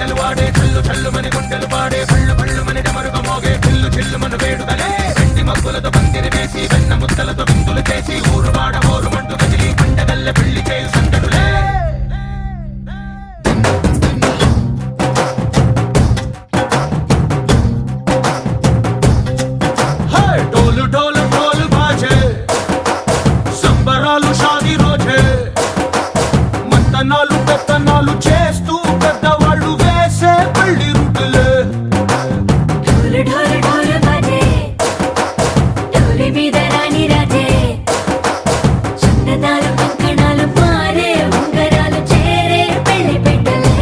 గజ్జలు వాడే చల్లు చల్లు మని గుండెలు పాడే పళ్ళు పళ్ళు మని డమరుగ మోగే చిల్లు చిల్లు మన వేడుదలే వెండి మబ్బులతో పందిరి వేసి వెన్న ముద్దలతో విందులు చేసి ఊరు వాడ హోరు మంటు కదిలి పండగల్లె పెళ్లి చేయు సందడులే డోలు డోలు డోలు బాజే సంబరాలు షాదీ రోజే మంతనాలు పెత్తనాలు చేస్తూ పెద్దవాళ్ళు వేసే పెళ్లి రుటులే ఢోలు ఢోలు ఢోలు బాజే ఢోలి మీద రాణి రాజే చందనాలు కంకణాలు మారే ఉంగరాలు చేరే పెళ్లి పెట్టలే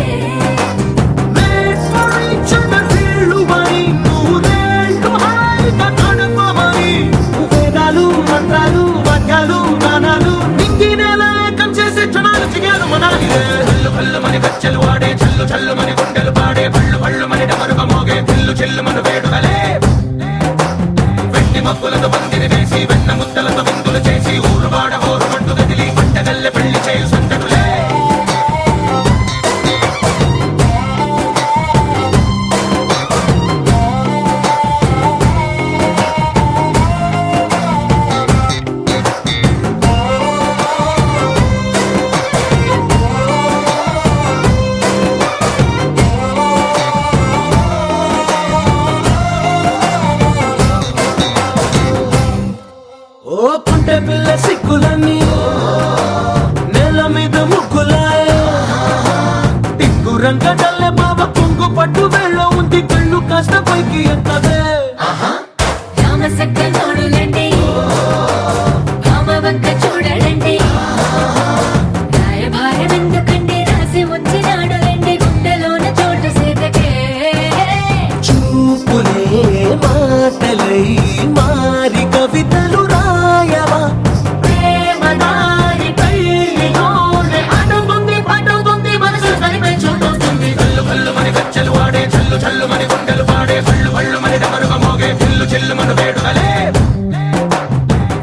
వీళ్ళు మరి నూరేళ్ళు హాయిగా గడపమని వేదాలు మంత్రాలు వాక్యాలు గానాలు నింగి నేల ఏకం చేసే క్షణాలు చిగాలు మనాలి కళ్ళు కళ్ళు మని గజ్జలు వాడే చల్లు చల్లు మని గుండెలు పాడే పళ్ళు పళ్ళు మని డమరుగ మోగే చిల్లు చిల్లు మన వేడుదలే వెండి మబ్బులతో పందిరి వేసి వెన్న ముద్దలతో విందులు చేసి ఊరు వాడ హోరు మంటు కదిలి పంటగల్లె పెళ్లి చేయు సందడులే ఓ పుంటె పిల్ల సిక్కులన్నీ నేల మీద ముగ్గులాయ టింగు రంగడల్లె బాబ కొంగు పట్టు వెళ్ళ ఉంది కళ్ళు కాస్త పైకి ఎత్తదే రామ సక్క నోడులండి రామ వంక చూడడండి రాయభారం ఎందుకండి రాసి ఉంచినాడు రండి గుండెలోన చోటు సీతకే చూపులే మాటలై మారి కవితలు రాయవా ప్రేమ దారి పెళ్లిలోనే అడుగుంది పడుతుంది మనసు కలిపే చోటుంది కళ్ళు కళ్ళు మని గజ్జలు వాడే చల్లు చల్లు మని గుండెలు పాడే పళ్ళు పళ్ళు మని డమరుగ మోగే చిల్లు చిల్లు మన వేడుదలే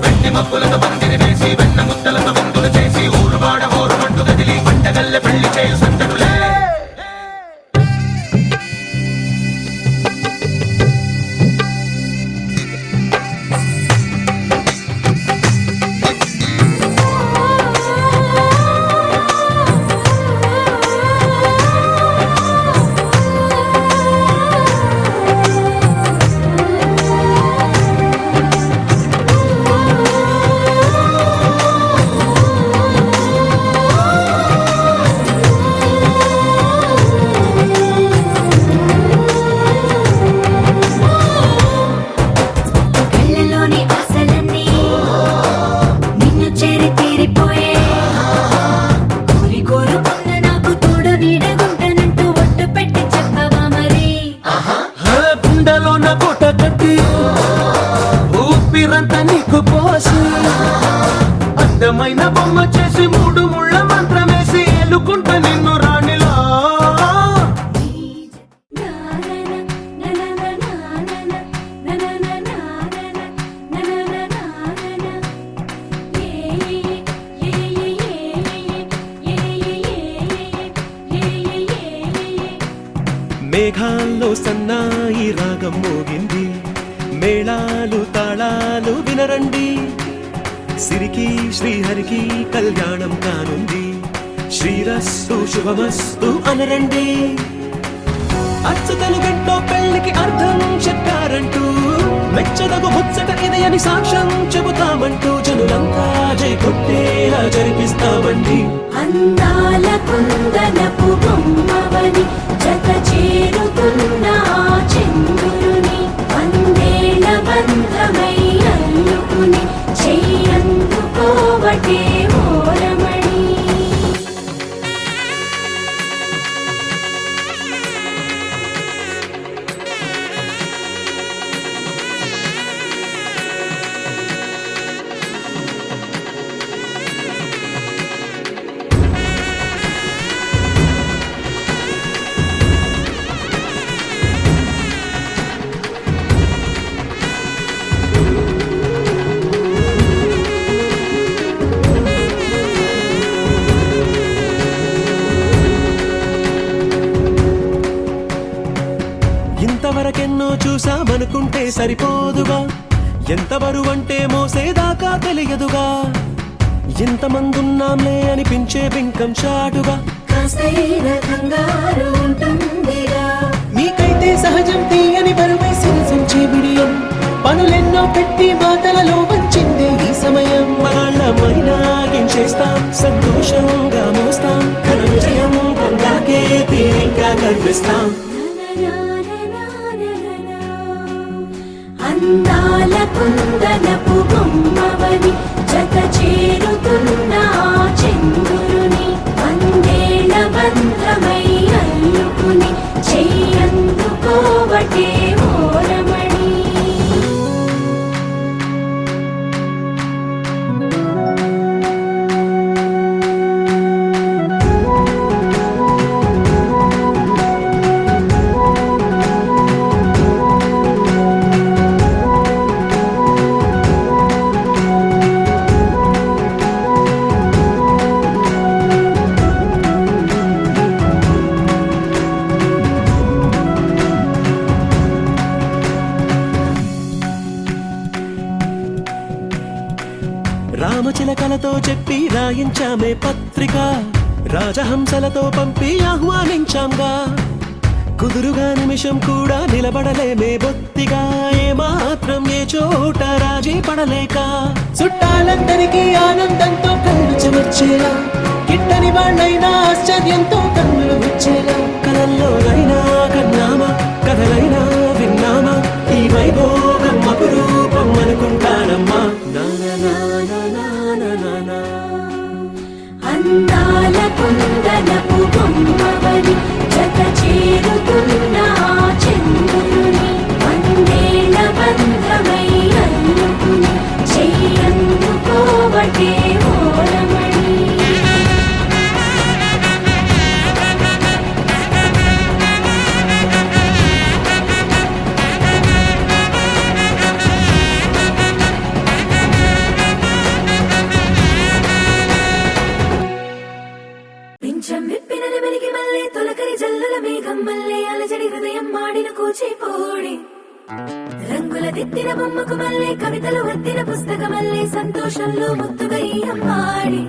వెండి మబ్బులతో పందిరి వేసి వెన్న ముద్దలతో విందులు చేసి ఊరు వాడ హోరు మంటు కదిలి పంటగల్లె పెళ్లి చేయు సందడులే కళ్ళలోని ఆశలన్నీ నిన్ను చేరి తీరిపోయే కోరి కోరుకున్న నాకు తోడు నీడగుంటానంటూ ఒట్టు పెట్టి చెప్పవా మరి గుండెలోన కోట కట్టి ఊపిరంతా నీకు పోసి అందమైన బొమ్మ చేసి మూడు ముళ్ళ మంత్రమేసి ఎలుకుంటా నిన్ను రాణిలా మేఘాల్లో సన్నాయి రాగం మోగింది మేళాలు తాళాలు వినరండి సిరికి శ్రీహరికి కళ్యాణం కానుంది శ్రీరస్తు శుభమస్తు అనరండి అచ్చతలు గంటో పెళ్లికి అర్థం చెప్పారంటూ మెచ్చదగు ముచ్చట ఇది అని సాక్ష్యం చెబుతామంటూ జనులంతా జై కొట్టేలా జరిపిస్తామండి అందాల కుందనపు బొమ్మవని జత చేరుతున్న ఆ చంద్రుని వందేల బంధమై అల్లుకుని చెయ్యందుకోవటే ఓరమణి అనుకుంటే సరిపోదుగా, ఎంత బరువంటే మోసేదాకా తెలియదుగా, ఎంతమందున్నాంలే అనిపించే బింకం చాటుగా, కాస్తైనా కంగారు ఉంటుందిగా. నీకైతే సహజం తీయని బరువై సిరసించే బిడియం, పనులెన్నో పెట్టి మాటలలో వంచిందే ఈ సమయం. మగాళ్ళమైనా గించేస్తాం, సంతోషంగా మోస్తాం, ఘన విజయం పొందాకే తీరిగ్గా గర్విస్తాం. అందాల కుందనపు బొమ్మవని జత చేరుతున్న ఆ చంద్రుని వందేళ్ల బంధమై అల్లుకుని చెయ్యందుకోవటే ఓరమణి. రామచిలకలతో చెప్పి రాయించామే పత్రిక, రాజహంసలతో పంపి ఆహ్వానించాంగా, కుదురుగా నిమిషం కూడా నిలబడలేమే బొత్తిగా, ఏ మాత్రం ఏ చోట రాజీ పడలేక, చుట్టాలందరికీ ఆనందంతో కళ్ళు చెమర్చేలా, గిట్టని వాళ్ళైనా ఆశ్చర్యంతో కన్నులు వచ్చేలా, కలల్లోనైనా కన్నామా, కథలైనా విన్నామా, ఈ వైభోగం అపురూపం అనుకుంటానమ్మా. అందాల కుందనపు బొమ్మవని జత చేరుతున్న ఆ చంద్రుని వందేళ్ల బంధమై అల్లుకుని చెయ్యందుకోవటే ఓరమణి. పింఛం విప్పిన నెమలికి మళ్ళీ తొలకరి జల్లుల మేఘం మళ్ళీ అలజడి హృదయం మాడిన కూచిపూడి రంగుల దిద్దిన బొమ్మకు మళ్ళీ కవితలు వద్దిన పుస్తకమల్లే సంతోషంలో ముద్దుగా ఈ అమ్మాడి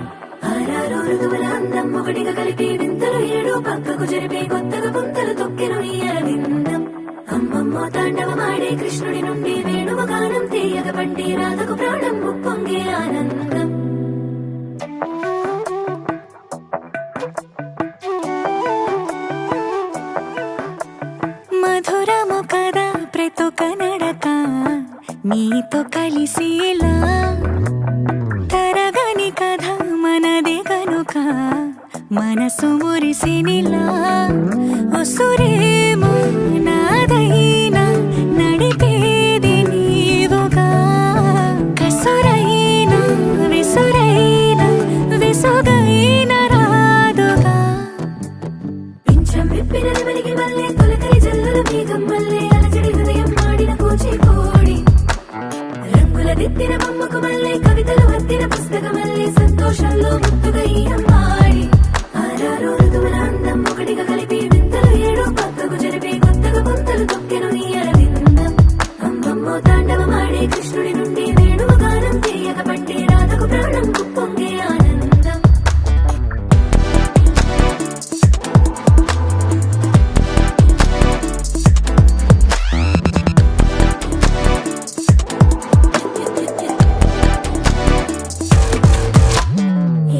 ఆరారు ఋతువుల అందం ఒకటిగా కలిపి వింతలు ఏడు పక్కకు జరిపే కొత్తగా పుంతలు తొక్కెను ఈ అరవిందం. అమ్మమ్మో తాండవమాడే కృష్ణుడి నుండి వేణువ గానం తీయగ పండి రాధకు ప్రాణం ఉప్పొంగే ఆనందం. మధురము కదా ప్రతొక నడక నీతో కలిసేలా, తరగని కథ మనదే కనుక మనసు మురిసినిలా, ఉసురేమో నాదైనా నడిపేది నీవుగా, కసురైనా విసురైనా విసుగైన రాదుగా. పింఛం విప్పిన నెమలికి మళ్ళీ తొలకరి జల్లుల మేఘం మళ్ళీ అలజడి హృదయం మాడిన కూచిపూడి రంగుల దిద్దిన బొమ్మకు మళ్ళీ కవితలు వద్దిన పుస్తకమల్లే సంతోషంలో ముద్దుగా ఈ అమ్మాడి ఆరారు ఋతువుల అందం ఒకటిగా కలిపి వింతలు ఏడు పక్కకు జరిపే కొత్తగా పుంతలు తొక్కెను ఈ అరవిందం. అమ్మమ్మో తాండవమాడే కృష్ణుడి నుండి వేణువ గానం తీయగ పట్టి రాధకు ప్రాణం ఉప్పొంగే ఆనందం.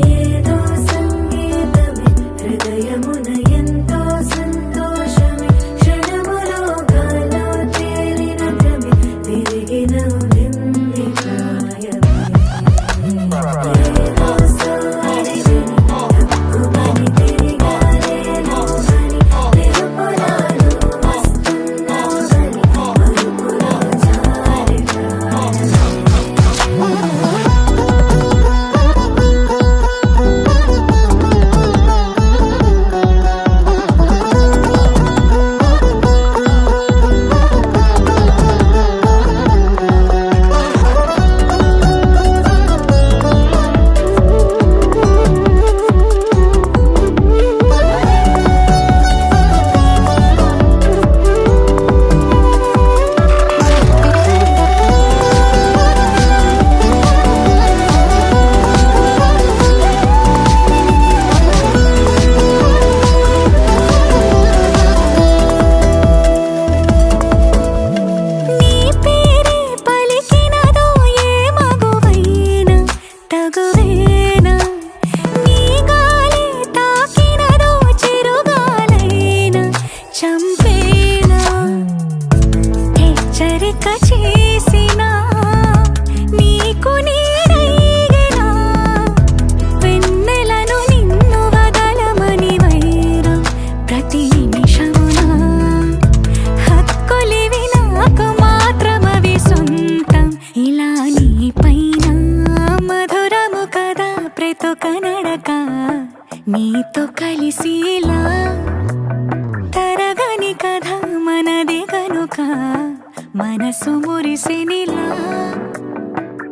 ఏదో నడక నీతో కలిసిలా తరగని కథ మనదే కనుక మనసు మురిసెనిలా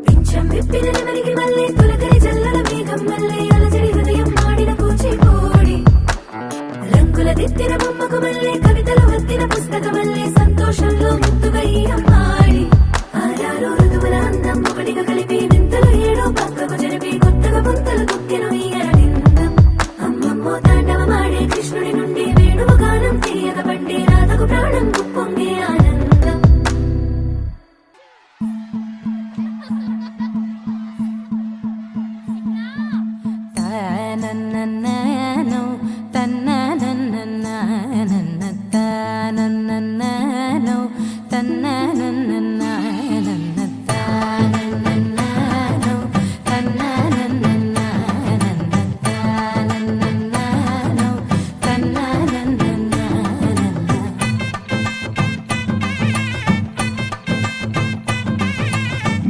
పింఛం విప్పిన నెమలికి మళ్ళీ తొలకరి జల్లల మేఘం మళ్ళీ అలజడి హృదయం మాడిన కూచిపూడి రంగుల దిద్దిన బొమ్మకు మళ్ళీ కవితలు వద్దిన పుస్తకం మళ్ళీ సంతోషంలో ముద్దుగా ఈ అమ్మాడి ఆరారు ఋతువుల అందం ఒకటిగా కలిపి వింతలు ఏడో పక్కకు జరిపి కొత్తగా పుంతలు తొక్కెను ఈ అరవిందం అమ్మమ్మో తాండవమాడే కృష్ణుడి నుండి వేణువు గానం తీయగ పండి రాధకు ప్రాణం పొంగే ఆనందం తనననననో తననననననన తనననననో తననననననన తనననననో తననననననన తనననననో తననననననన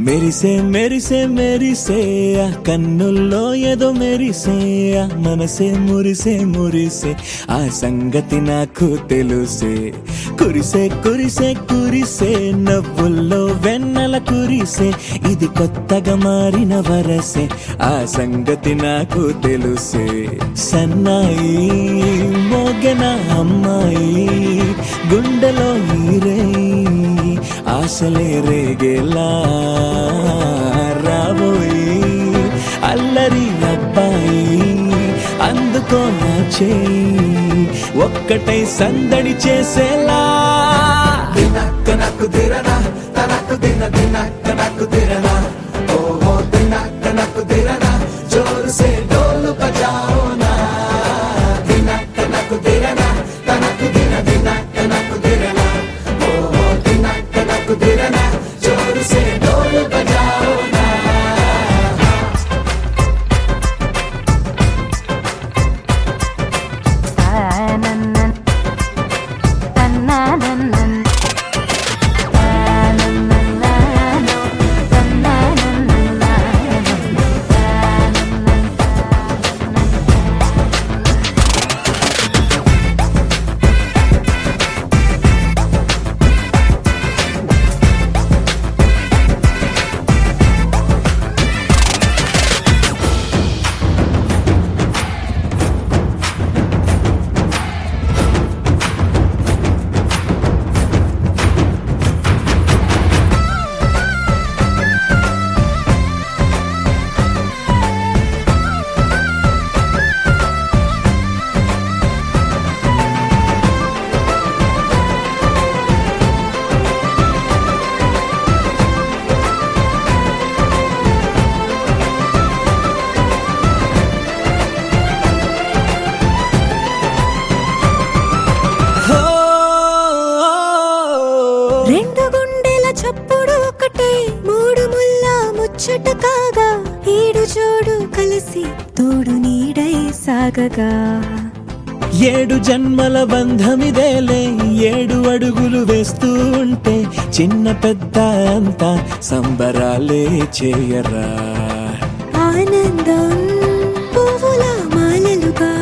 మెరిసే మెరిసే మెరిసే ఆ కన్నుల్లో ఏదో మెరిసే ఆ మనసే మురిసే మురిసే ఆ సంగతి నాకు తెలుసే కురిసే కురిసే కురిసే నవ్వుల్లో వెన్నెల కురిసే ఇది కొత్తగా మారిన వరసే ఆ సంగతి నాకు తెలుసే సన్నాయి మోగెన అమ్మాయి గుండెలో నీరే ఆశలే రేగేలా రాబోయి అల్లరి అబ్బాయి అందుకో నా చేయి ఒక్కటై సందడి చేసేలా దినక్క నాకు దిరనా తనకు దిన దినక్క నాకు దిరనా ఓహో దినక్క నాకు దిరనా జోరు సే డోలు బజాओ నా దినక్క నాకు దిరనా తనకు దిన దినక్క నాకు దిరనా ఓహో దినక్క నాకు దిరనా జోరు సే డోలు బజాओ నా రెండు గుండెల చప్పుడు ఒకటే మూడు ముల్ల ముచ్చట కాగా ఈడు జోడు కలిసి తోడు నీడై సాగగా ఏడు జన్మల బంధమిదేలే ఏడు అడుగులు వేస్తూ ఉంటే చిన్న పెద్ద అంతా సంబరాలే చేయరా ఆనందం పువ్వుల మాలలుగా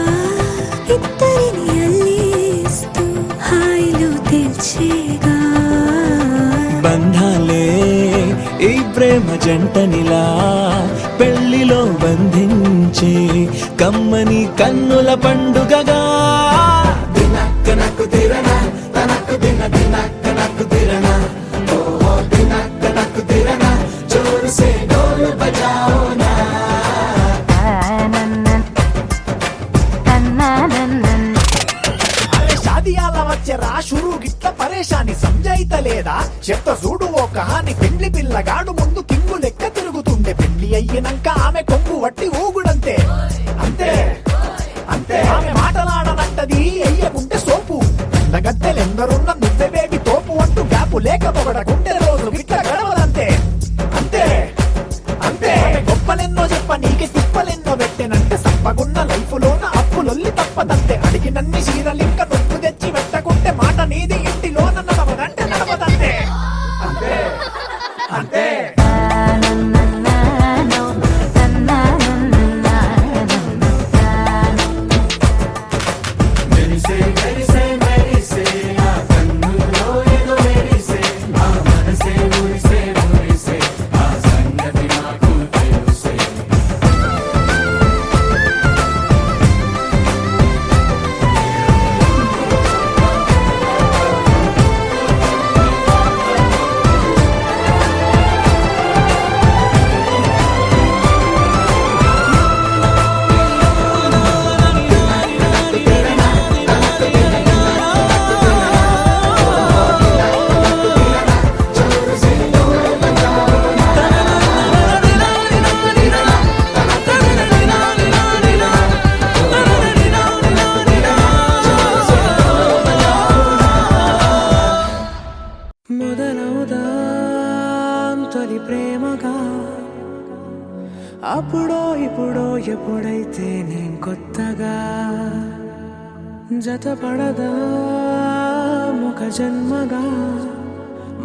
ఇద్దరిని అల్లేస్తూ హాయిలో తెల్చేగా బంధాలే ఈ ప్రేమ జంటనిలా పెళ్లిలో బంధించే కమ్మని కన్నుల పండుగగా దినక్క నాకు దిరనా తనకు దిన దినక్క నాకు దిరనా ఓహో దినక్క నాకు దిరనా జోరు సే డోలు బజాओ నా అరే షాదియాల వచ్చెరా షురు గిట్ల పరేషాని సంజాయితలేదా చెత్త చూడు ఓ కహాని పెండ్లి పిల్లగాడు ముందు కింగు లెక్క తిరుగుతుండే పెండ్లి అయ్యినంక ఆమె కొంగు వట్టి ఊగుడంతే అంతే అంతే ఆమె మాటలాడనంటది అయ్యకుంటే సోపు గద్దెలెందరున్న నువ్వే బేబి తోపు అంటూ గ్యాపు లేక పొగడకుంటే రోజు గిట్ల గడవదంతే అంతే అంతే గొప్పలెన్నో చెప్ప నీకే తిప్పలెన్నో పెట్టెనంటే సప్పగున్న లైఫ్ లోన అప్పులొల్లి తప్పదంతే అడిగినన్ని చీరలింక నొప్పు తెచ్చి పెట్టకుంటే మాట నీది ఇంటిలోన నడవదంటే నడవదంతే అంతే అంతే అయితేనేం కొత్తగా జతపడదా ఒక జన్మగా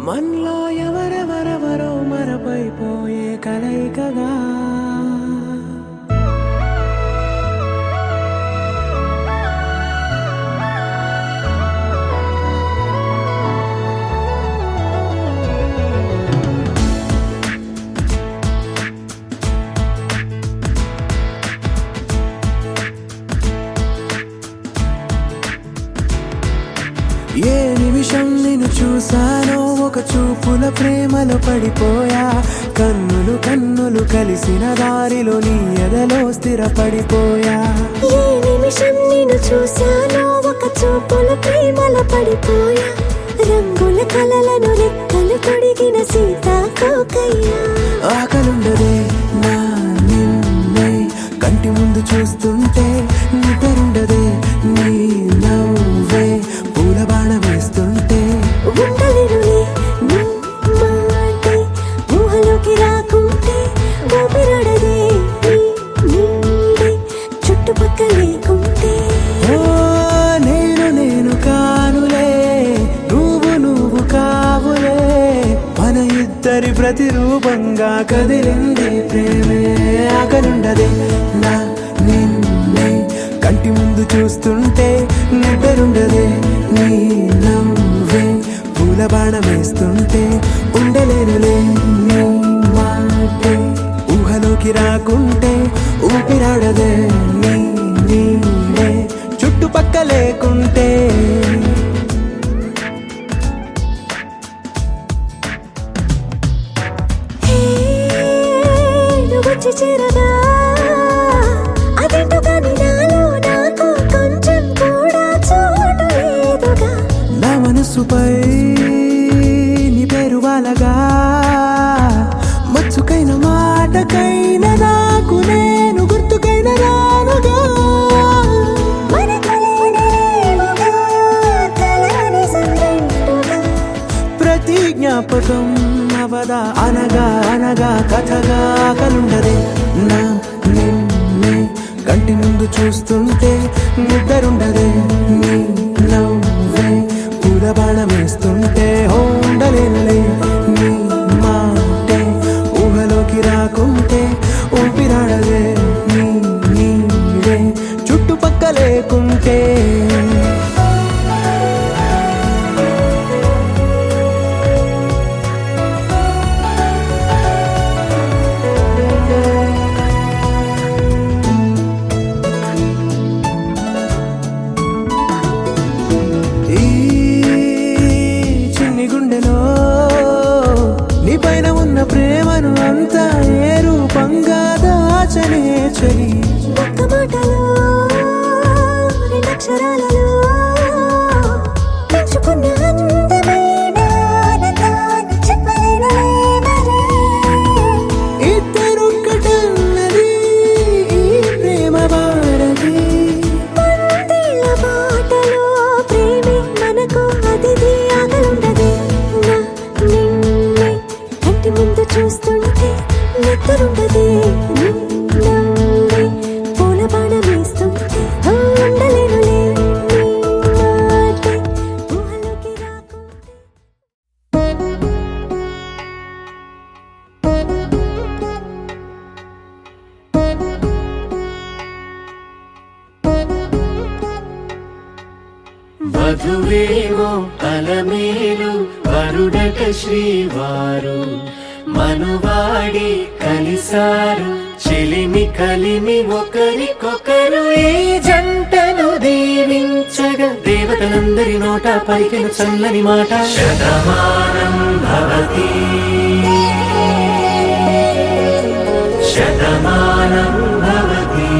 మనలో ఎవరెవరెవరో మరపైపోయే కలయికగా ఏ నిమిషం నిన్ను చూసానో ఒక చూపుల ప్రేమలో పడిపోయా కన్నులు కన్నులు కలిసిన దారిలో నీ ఎదలో స్థిరపడిపోయా ఏ నిమిషం నేను చూశానో ఒక చూపుల ప్రేమలో పడిపోయా రంగుల కలలను రెక్కలు తొడిగిన సీతాకోకయ్యా ఆకలుండదే నా నిన్నే కంటి ముందు చూస్తుంటే నిద్రుండదే నీ నవ్వే పూల బాణ వేస్తుంటే ఉండలేనులే నీ మాటే ఊహలోకి రాకుంటే ఊపిరాడదే నీ నీడే చుట్టుపక్కల లేకుంటే ఓ నేను కానులే నువ్వు కావులే మన ఇద్దరి ప్రతిరూపంగా కదిలింది ప్రేమే ఆకలుండదే నా నిన్నే కంటి ముందు చూస్తుంటే నిద్రుండదే నీ నవ్వే పూల బాణం వేస్తుంటే ఉండలేనులే నీ మాటే ఊహలోకి రాకుంటే ఊపిరాడదే నీ నీడే చుట్టుపక్క లేకుంటే హే నువ్వు వచ్చి చేరగా అదేంటో కానీ నాలో నాకు కొంచెం కూడా చోటు లేదుగా నా మనసుపై నీ పేరు వాలగా మచ్చుకైన మాటకైన నాకు నేను గుర్తుకైన రానుగా మన కలయికలేవుగా కలని సంరెండుగా ప్రతి జ్ఞాపకం అవదా అనగా అనగా కథగా కలుండదే నా నిన్నే కంటి ముందు చూస్తుంటే నిద్రుండదే నీ నవ్వే పూల బాణం వేస్తుంటే ఉండలేనులే నీ మాటే ఊహలోకి రాకుంటే ఊపిరాడదే నీ నీడే చుట్టుపక్క లేకుంటే ఈ చిన్ని గుండెలో నీ పైన ఉన్న ప్రేమను అంతా ఏ రూపంగా దాచనే చలి ఒక్క మాటలో రెండక్షరాలలో పెంచుకున్న అందమైన ఆనందాన్ని చెప్పలేనులే మరి ఇద్దరొక్కటన్నది ఈ ప్రేమ వాడది పందిళ్ళ బాటలో ప్రేమే మనకు అతిథి ఆగలుండదే నా నిన్నే కంటి ముందు చూస్తుంటే నిద్రుండదే నీ నవ్వే పూల బాణం వేస్తుంటే ఉండలేనులే నీ మాటే ఊహలోకి రాకుంటే వధువేమో అలమేలు వరుడట శ్రీవారు మనువాడి కలిసారు చెలిమి కలిమి ఒకరికొకరు ఈ జంటను దీవించగా దేవతలందరి నోట పలికిన చల్లని మాట శతమానం భవతి శతమానం భవతి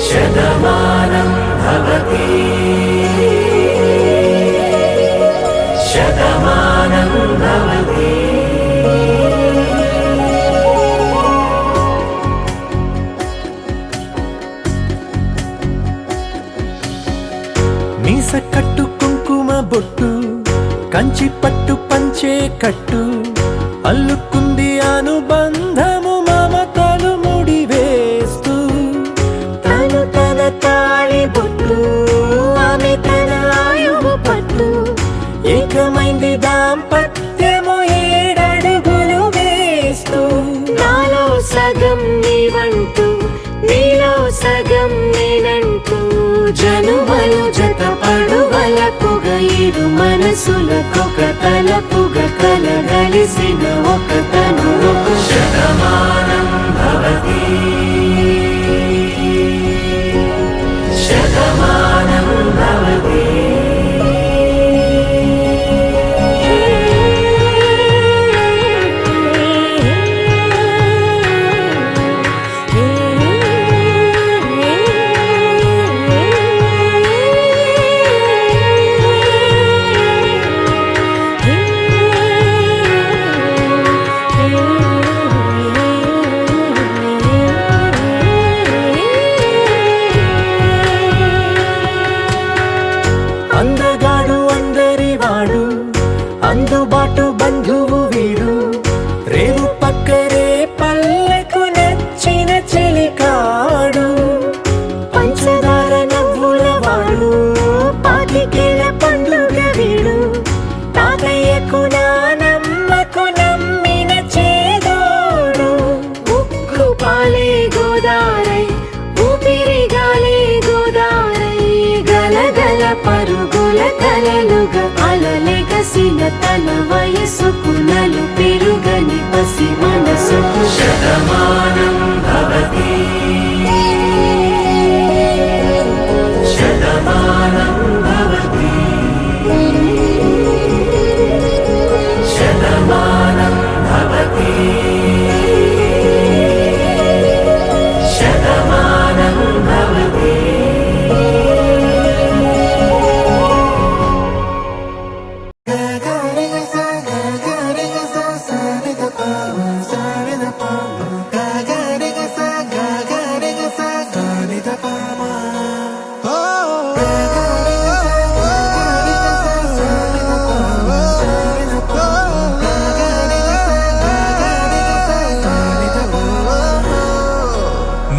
శతమానం భవతి శతమానం భవతి మీస కట్టు కుంకుమ బొట్టు కంచి పట్టు పంచే కట్టు అల్లుకుంది అనుబంధము మమతల సగం నీవంటూ నీలో సగం నేనంటూ జనుమలు జత పడువలపుగ ఇరు మనసులకొక తలపుగ కలగలిసిన ఒక తను ఒక శతమానం భవతి శతమానం భవతి అందగాడు అందరివాడు అందుబాటు బంధువు వీడు రేవు పక్కరే పల్లెకు నచ్చిన చెలికాడు పంచదార నవ్వుల వాడు పాతికేల పండుగ వీడు తాతయ్యకు నానమ్మకు నమ్మిన చేదోడు ఉక్కు పాలే గోదారై ఊపిరిగాలే గోదారై గలగల పరుగుల కలలుగా అలలెగసిన తన వయసుకు నలు పెరుగని పసి మనసుకు శతమానం భవతి శతమానం భవతి శతమానం భవతి శతమానం భవతి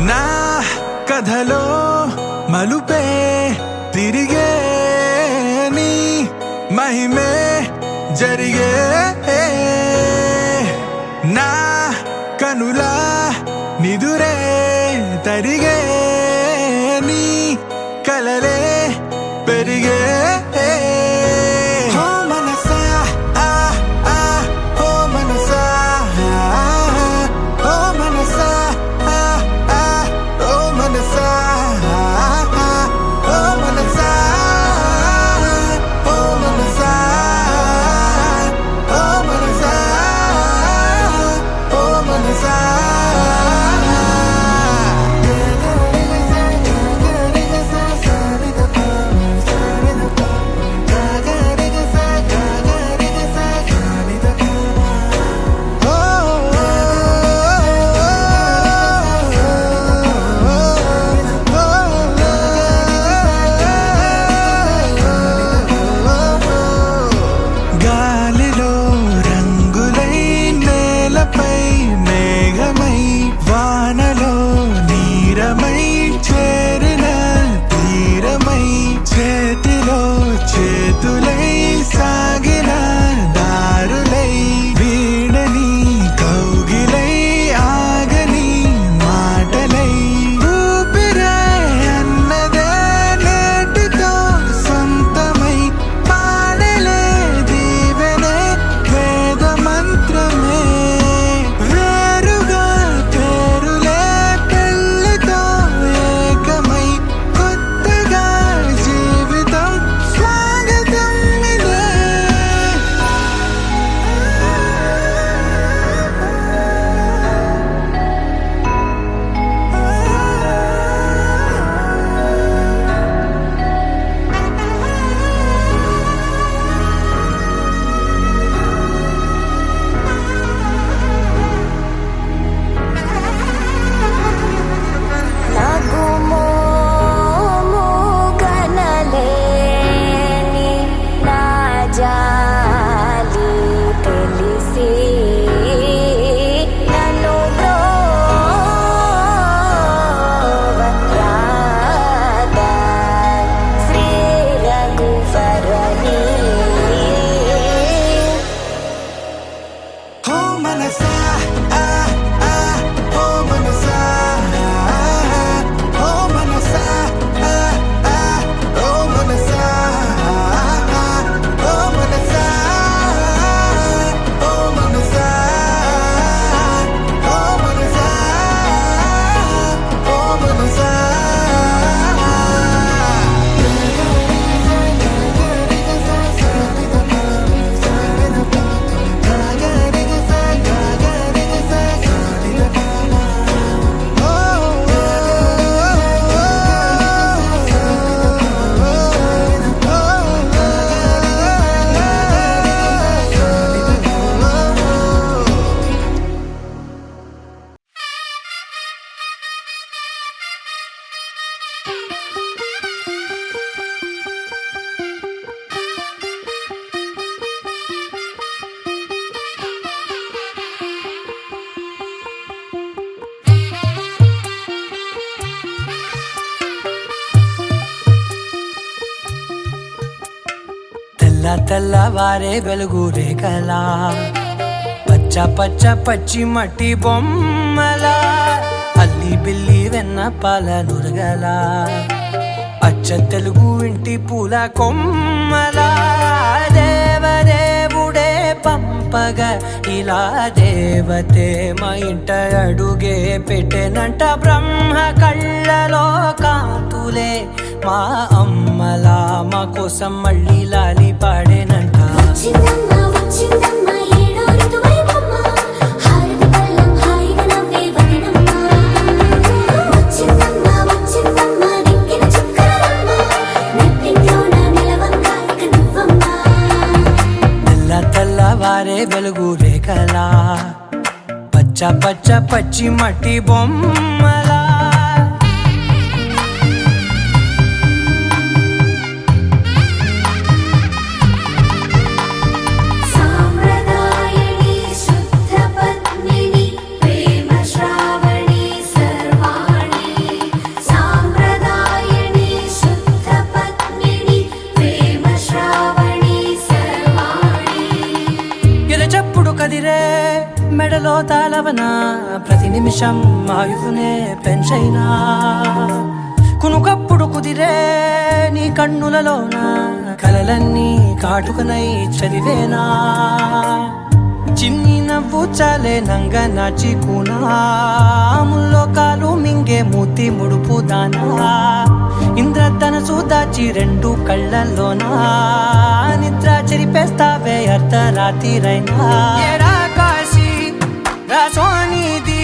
నా కథలో మలుపే తిరిగే నీ మహిమే జరిగే నా కనులా నిదురే తరిగే నీ కలలే పెరిగే ఓ మనసా ఆ ఆ ఓ మనసా ఓ మనసా ఆ ఆ ఓ మనసా ఓ మనసా ఓ మనసా ఓ మనసా ఓ మనసా తెల్లవారే వెలుగు రేఖలా పచ్చ పచ్చ పచ్చి మట్టి బొమ్మల అల్లి బిల్లి వెన్న పాల నురగల అచ్చ తెలుగు ఇంటి పూల కొమ్మల దేవదేవుడే పంపగా ఇలా దేవతే మా ఇంట అడుగే పెట్టెనంట బ్రహ్మ కళ్ళలో కాంతులే మా అమ్మలా మా కోసం మళ్ళీ లాలి పాడేనంట వచ్చిందమ్మ వచ్చిందమ్మ ఏడో ఋతువైవమ్మ హారతి పళ్ళం హాయిగా నవ్వే వదినమ్మ వచ్చిందమ్మ వచ్చిందమ్మ దిక్కిన చుక్కలమ్మ నెట్టింట్లోన నిలవంగా ఇక నువ్వమ్మ తెల్లవారే వెలుగు రేఖలా పచ్చ పచ్చ పచ్చి మట్టి బొమ్మలా సాంప్రదాయని శుద్ధ పద్మిని ప్రేమ శ్రావణి సర్వాణి సాంప్రదాయని శుద్ధ పద్మిని ప్రేమ శ్రావణి సర్వాణి ఎరచప్పుడు కదిరే మెడలో తాళవన ప్రతి నిమిషం ఆయువునే పెంచైనా కునుకప్పుడు కుదిరే నీ కన్నులలోన కలలన్నీ కాటుకనై చదివేనా చిన్ని నవ్వు చాలే నంగ నాచి కూనాముల్లో కాలు మింగే మూతి ముడుపు దానా ఇంద్రధనసు దాచి రెండు కళ్ళల్లోనా నిద్ర చెరిపేస్తావే అర్ధరాత్రిరైనా ఏరా కాశీ రా సోనిది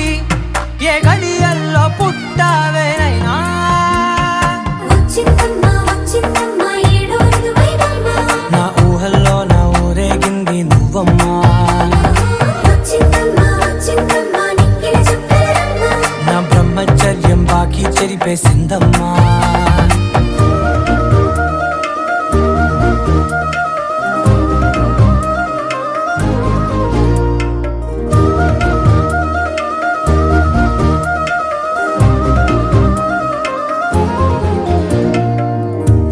ఏ గడియల్లో పుట్టావేనైనా వచ్చిందమ్మ వచ్చిందమ్మ ఏడో ఋతువైవమ్మ నా ఊహల్లో నా ఊరేగింది నువ్వమ్మా వచ్చిందమ్మ వచ్చిందమ్మ నిక్కిన చుక్కలమ్మ నా బ్రహ్మచర్యం బాకీ చెరిపేసిందమ్మా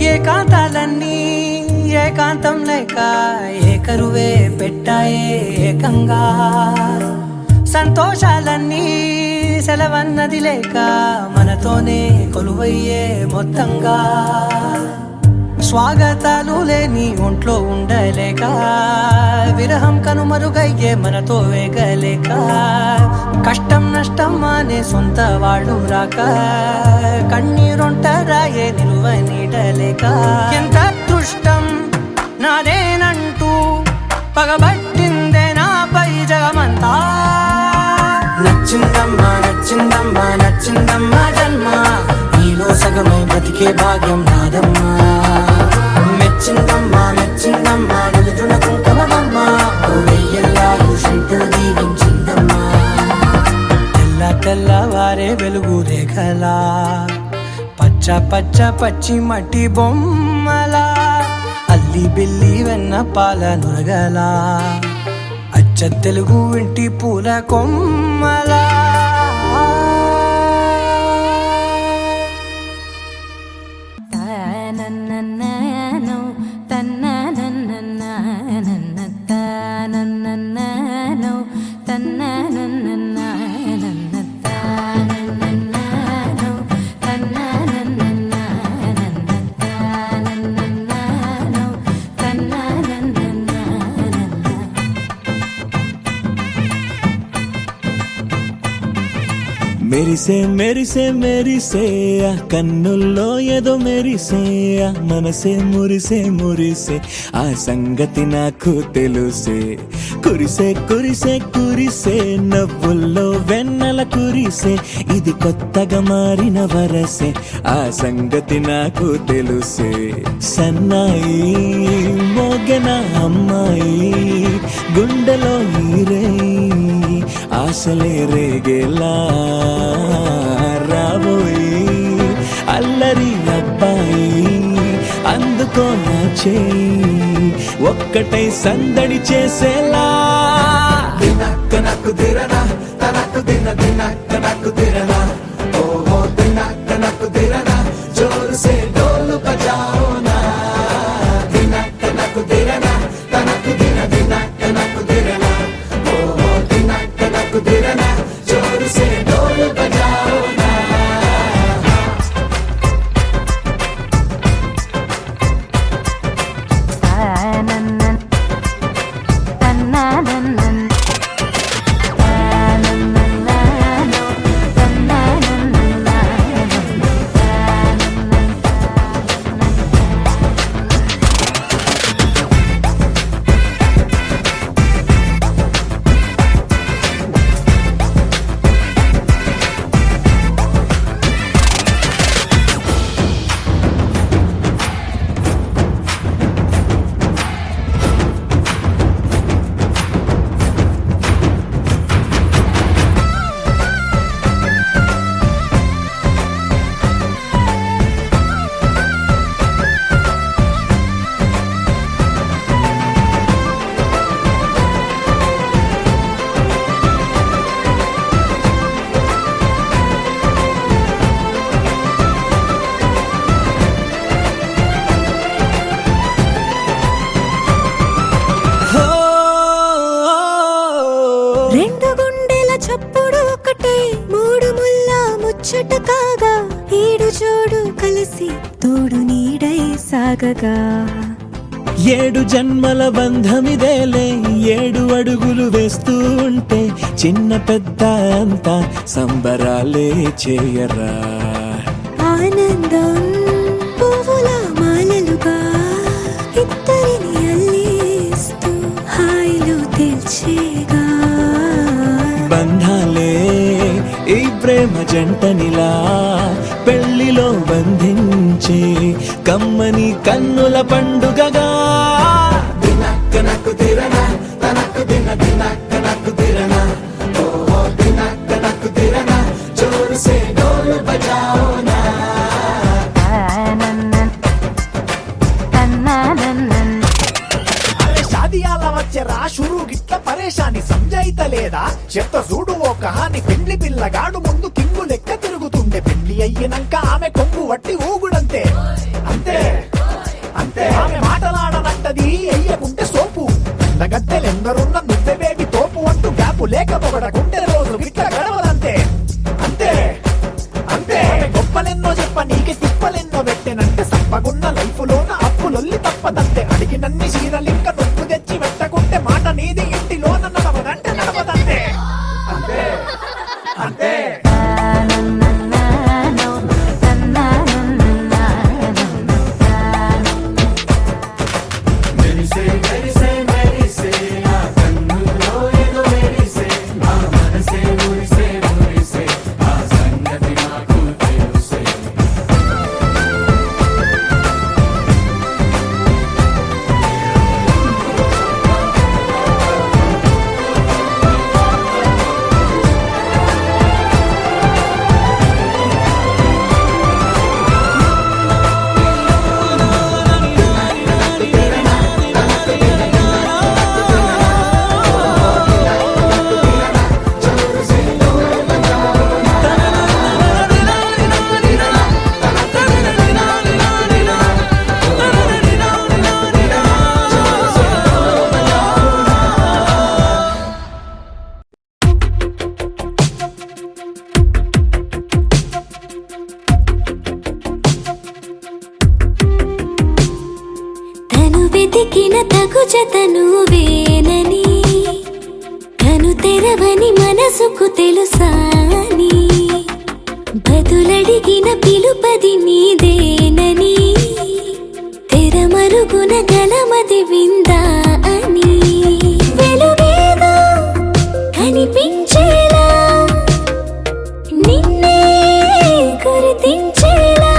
ఏకాంతాలన్నీ ఏకాంతం లేక ఏకరువే పెట్టాయే ఏకంగా సంతోషాలన్నీ సెలవన్నది లేక మనతోనే కొలువయ్యే మొత్తంగా స్వాగతాలు లేని ఒంట్లో ఉండలేక విరహం కనుమరుగయ్యే మనతో వేగలేక కష్టం నష్టం అనే సొంత వాళ్ళు రాక కన్నీరొంటరాయే నిలువ నీడలేక ఎంత అదృష్టం నాదేనంటూ పగబట్టిందే నాపై జగమంతా నచ్చిందమ్మా నచ్చిందమ్మా నచ్చిందమ్మా జన్మ నీలో సగమై బ్రతికే భాగ్యం నాదమ్మా మెచ్చిందమ్మా మెచ్చిందమ్మా నిలుతున్న కుంకుమమ్మా వెయ్యల్లాలు శంకులు దీవించిందమ్మా తెల్లవారే వెలుగు రేఖలా పచ్చ పచ్చ పచ్చి మట్టి బొమ్మలా అల్లి బిల్లి వెన్న పాల నురగలా అచ్చ తెలుగు ఇంటి పూల కొమ్మలా తనననననో తననననననన తనననననో తననననననన తనననననో తననననననన తనననననో తననననననన మెరిసే మెరిసే మెరిసే ఆ కన్నుల్లో ఏదో మెరిసే ఆ మనసే మురిసే మురిసే ఆ సంగతి నాకు తెలుసే కురిసే కురిసే కురిసే నవ్వుల్లో వెన్నెల కురిసే ఇది కొత్తగా మారిన వరసే ఆ సంగతి నాకు తెలుసే సన్నాయి మోగెన అమ్మాయి గుండెలో నీరే ఆశలే రేగేలా రాబోయి అల్లరి అబ్బాయి అందుకో నా చేయి ఒక్కటై సందడి చేసేలా దినక్క నాకు దిరనా తనకు దిన దినక్క నాకు దిరనా ఓహో దినక్క నాకు దిరనా జోరు సే డోలు బజాओ నా దినక్క నాకు దిరనా ముచ్చట కాగా ఈడు జోడు కలిసి తోడు నీడై సాగగా 7 జన్మల బంధమిదేలే 7 అడుగులు వేస్తూ ఉంటే చిన్న పెద్ద అంతా సంబరాలే చేయరా ఆనందం పువ్వుల మాలలుగా ఇద్దరిని అల్లేస్తూ హాయిలో తెల్చేగా బంధాలే ఈ ప్రేమ జంటనిలా పెళ్లిలో బంధించి కమ్మని కన్నుల పండుగగా దినక్కనకు తిరణ తనకు దిన దినక్కనకు తిరణ ఓ దినక్కనకు తిరణ జోరు సే డోలు బజాओ నా అరే షాదియాల వచ్చరా షురు గిట్ల పరేషాని సంజాయితలేదా చెత్త చూడు ఓ కహాని పెండ్లి పిల్లగాడు ముందు కింగు లెక్క తిరుగుతుండే పెండ్లి అయ్యినంక ఆమె కొంగు వట్టి ఊగుడంతే అంతే అంతే ఆమె మాటలాడనంటది ఎయ్యకుంటే సోపు నగద్దెలెందరున్న నువ్వే బేబి తోపు అంటూ గ్యాపు లేక పొగడకుంటే రోజు గిట్ల గడవదంతే అంతే అంతే గొప్పలెన్నో చెప్ప నీకే తిప్పలెన్నో పెట్టెనంటే సప్పగున్న లైఫ్ లోన అప్పులొల్లి తప్పదంతే అడిగినన్ని చీరలింక నొప్పు తెచ్చి పెట్టకుంటే మాట నీది ఇంటిలోన నడవదంటే నడవదంతే అంతే అంతే వెతికిన తగు జతను వేనని కను తెరవని మనసుకు తెలుసాని బదులడిగిన పిలుపది నీదేనని తెరమరుగున గలమది విందా అని వెలుగేదో కనిపించేలా నిన్నే గుర్తించేలా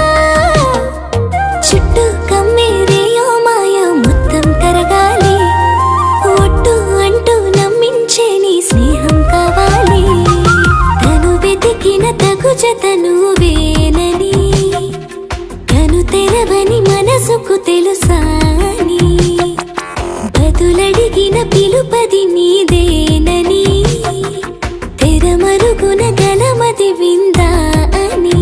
చుట్టూ కమ్మేరేయో మాయా మొత్తం కరగాలి ఒట్టు అంటూ నమ్మించే నీ స్నేహం కావాలి తను వెతికిన తగు జతను వేనని కను తెరవని మనసుకు తెలుసాని బదులడిగిన పిలుపది నీదేనని తెరమరుగున గలమది విందా అని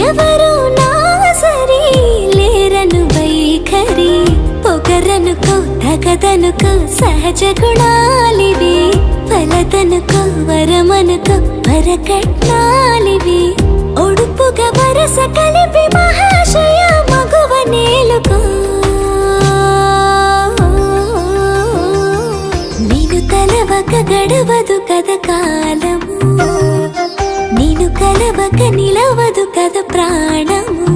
ఎవరు నా సరి లేరను వైఖరి పొగరనుకో తగదనుకో సహజ గుణాలివి ఫలదనుకో వరమనుకో వరకట్నాలివి ఒడుపుగా వరస కలిపి మహాశయ మగువ నేలుకో నేను తలవక గడవదు కథ కాలము నేను కలవక నిలవదు కథ ప్రాణము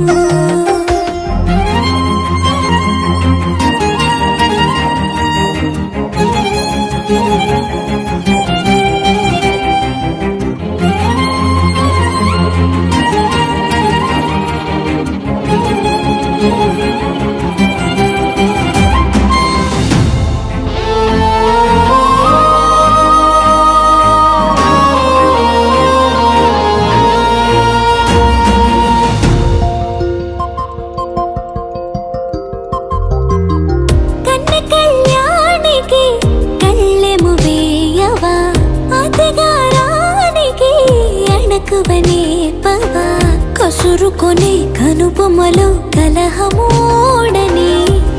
చురుకొనే కనుబొమ్మలో కలహమోడని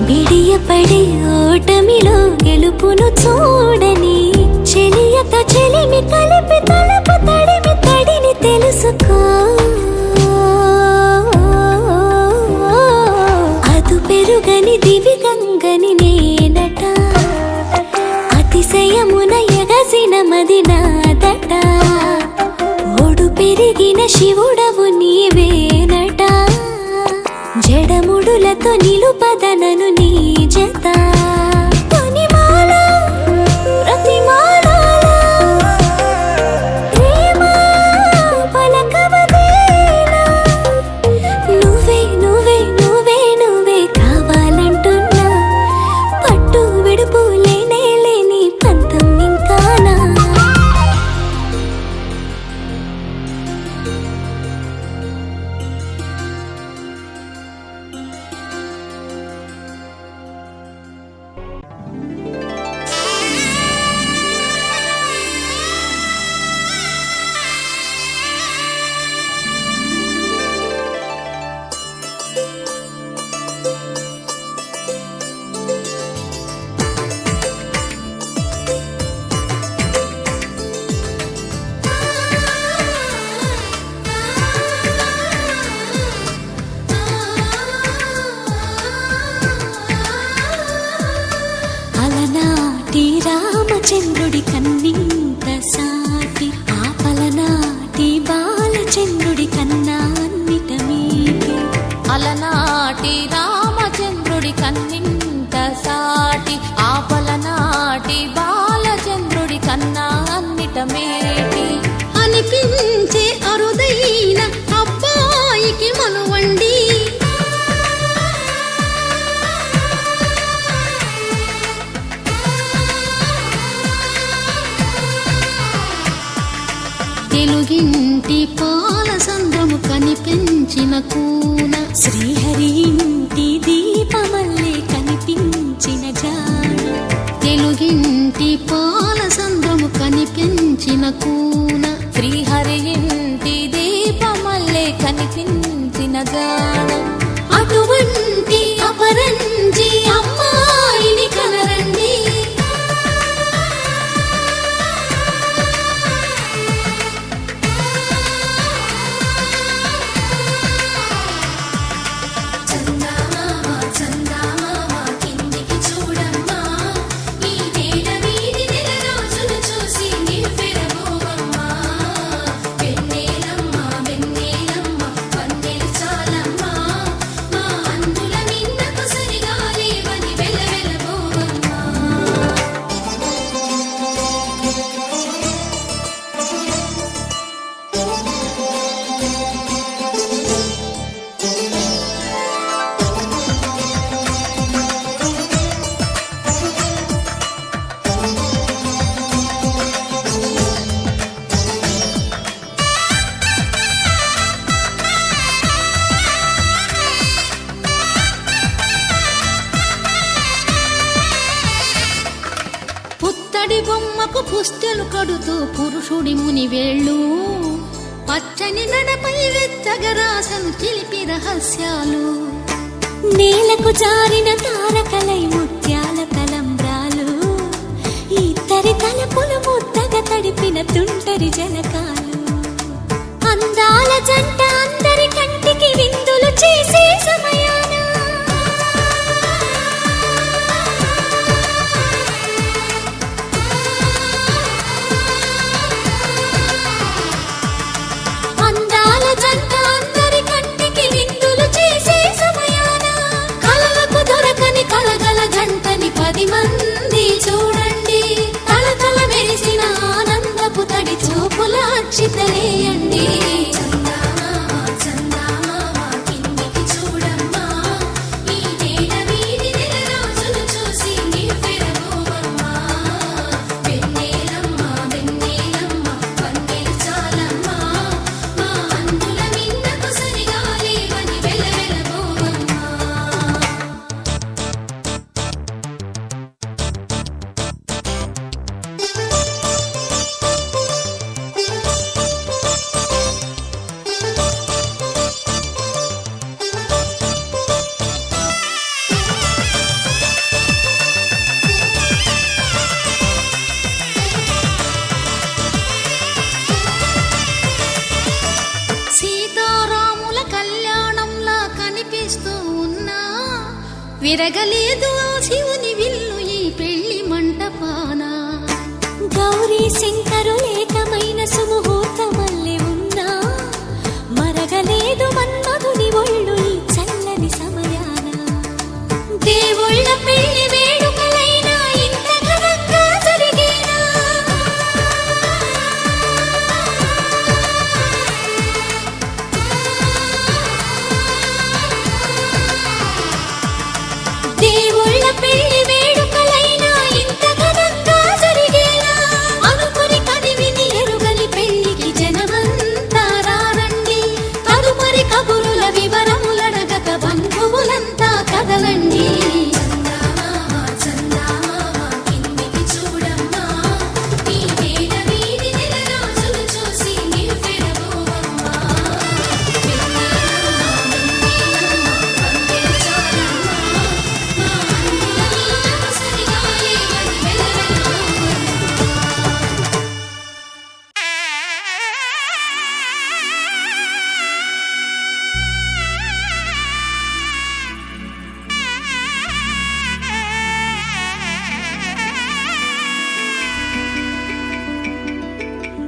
బిడియపడే ఓటమిలో గెలుపును చూడని చెలియతో చెలిమి కలిపి తలపు తడిమి తడిని తెలుసుకో అదు పెరుగని దివి గంగని నేనట అతిశయమున ఎగసిన మది నాదట ఓడు పెరిగిన శివుడవు నీవేనట జడముడులతో నిలుపదనను నీ జత తొనిమాల ప్రతిమాలాల ప్రేమ పలకవదేలా నువ్వే నువ్వే నువ్వే నువ్వే కావాలంటున్నా పట్టు విడుపు లేనే లేని పంతం ఇంకానా అలనాటి రామచంద్రుడి కన్నింత సాటి ఆపలనాటి బాలచంద్రుడి కన్నా అన్నిట మీటి అలనాటి రామచంద్రుడి కన్నింత సాటి ఆపలనాటి బాలచంద్రుడి కన్నా అన్నిట మేటి అనిపించే అరుదైన అబ్బాయికి మనువండి తెలుగింటి పాల సంద్రము కనిపించిన కూన శ్రీహరి ఇంటి దీపమల్లే కనిపించిన జాడ తెలుగింటి పాల సంద్రము కనిపించిన కూన శ్రీహరి ఇంటి దీపమల్లే కనిపించిన జాడ అటువంటి అపరంజి అమ్మాయిని కనరండి పుత్తడి బొమ్మకు పుస్తెలు కడుతూ పురుషుడి ముని వేళ్ళు పచ్చని నడపై వెచ్చగరాసను చిలిపి రహస్యాలు నేలకు జారిన తారకలై ముత్యాల తలంబ్రాలు ఇద్దరి తలపులు ముద్దగా తడిపిన తుంటరి జలకాలు అందాల జంట అందరి కంటికి విందులు చేసే సమయాన అందాల జంట అందరి కంటికి విందులు చేసే సమయాన కలలకు దొరకని కలగల జంటని 10 మంది చూడండి తలతల మెరిసిన ఆనందపు తడి చూపుల అచ్చితలేయండి చందమామ చందమామ కిందికి చూడమ్మా విరగలేదు ఆ శివుని విల్లు ఈ పెళ్లి మంటపాన. గౌరీ శంకరు ఏకమైన సుముహూర్తమల్లె ఉన్నా మరగలేదు మన్మధుని ఒళ్ళు ఈ చల్లని సమయాన. దేవుళ్ళ పెళ్లి వేడుకలైనా ఇంత ఘనంగా జరిగేనా? దేవుళ్ళ పెళ్లి వేడుకలైనా ఇంత ఘనంగా జరిగేనా? అనుకుని కదివిని ఎరుగని పెళ్లికి జనమంతా రారండి. తదుపరి కబురుల వివరములడగక బంధువులంతా కదలండి.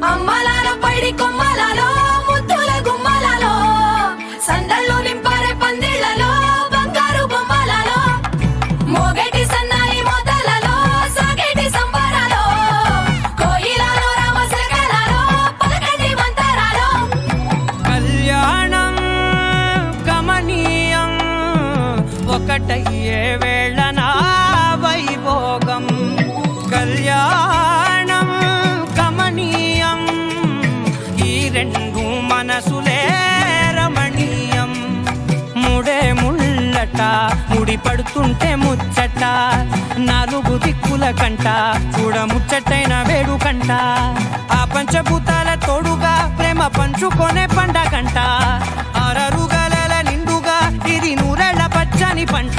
అమ్మలాల పైడి కొమ్మలలో ముద్దుల గుమ్మలలో సందళ్ళు నింపారే పందిళ్లలో బంగారు బొమ్మలలో మోగేటి సన్నాయి మోతలలో సాగేటి సంబరాలో కోయిలలో రామశకలలో పలకటి మంతరాలో. కళ్యాణం గమనీయం ఒకటయ్యే వేళనా వైభోగం. కళ్యాణం గమనీయం ఈ రెండు మనసులే రమణీయం. ముడే ముళ్ళట ముడి పడుతుంటే ముచ్చట నాలుగు దిక్కుల కంట చూడ ముచ్చటైన వేడుకంట. ఆ పంచభూతాల తోడుగా ప్రేమ పంచుకొనే పండగంట. ఆరరుగల నిండుగా ఇది నూరెళ్ళ పచ్చని పంట.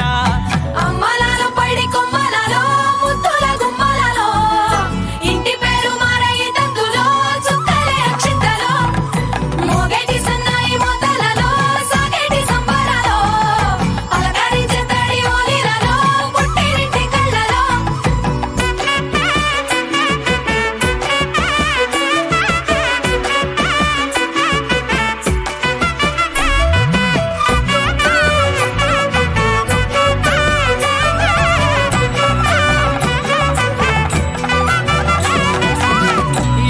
అమ్మలాల పైడి కొమ్మలలో ముద్దుల గుమ్మలలో ఇంటి పేరు మారయి తందులో చుక్కలే అక్షింతలో మోగేటి సన్నాయి మోతలలో సాగేటి సంబరాలో పలకరించే తడి ఓలిలలో పుట్టినింటి కళ్ళలో.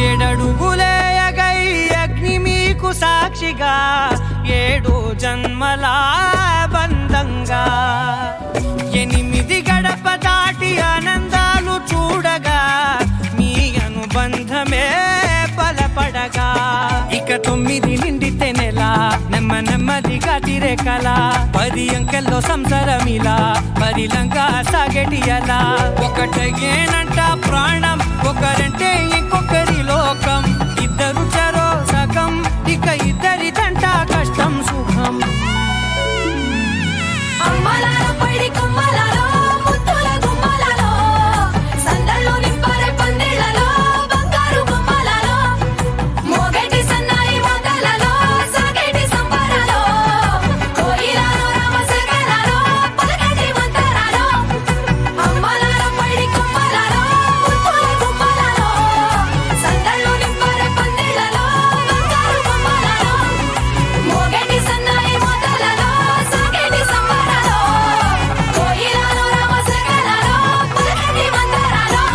ఏడడుగులేయగై అగ్ని మీకు సాక్షిగా 7 జన్మల బంధంగా 8 గడప దాటి ఆనందాలు చూడగా మీ అనుబంధమే బలపడగా. ఇక 9 నిండితే నెల నెమ్మదిగా తిరే కల 10 అంకెల్లో సంసారమిలా పరిలంగా సాగేటి అలా. ఒకటేనంట ప్రాణం ఒకరంటే ఇంకొకరి లోకం. ఇద్దరు చరో సగం ఇక ఇద్దరిదంట కష్టం సుఖం. అమ్మలాల పైడి కొమ్మలలో ముద్దుల గుమ్మలలో సందళ్ళు నింపారే పందిళ్లలో బంగారు బొమ్మలలో మోగేటి సన్నాయి మోతలలో సాగేటి సంబరాలో కోయిలలో రామశకలలో పలకటి మంతరాలో. అమ్మలాల పైడి కొమ్మలలో ముద్దుల గుమ్మలలో సందళ్ళు నింపారే పందిళ్లలో బంగారు బొమ్మలలో మోగేటి సన్నాయి మోతలలో సాగేటి సంబరాలో కోయిలలో రామశకలలో పలకటి మంతరాలో.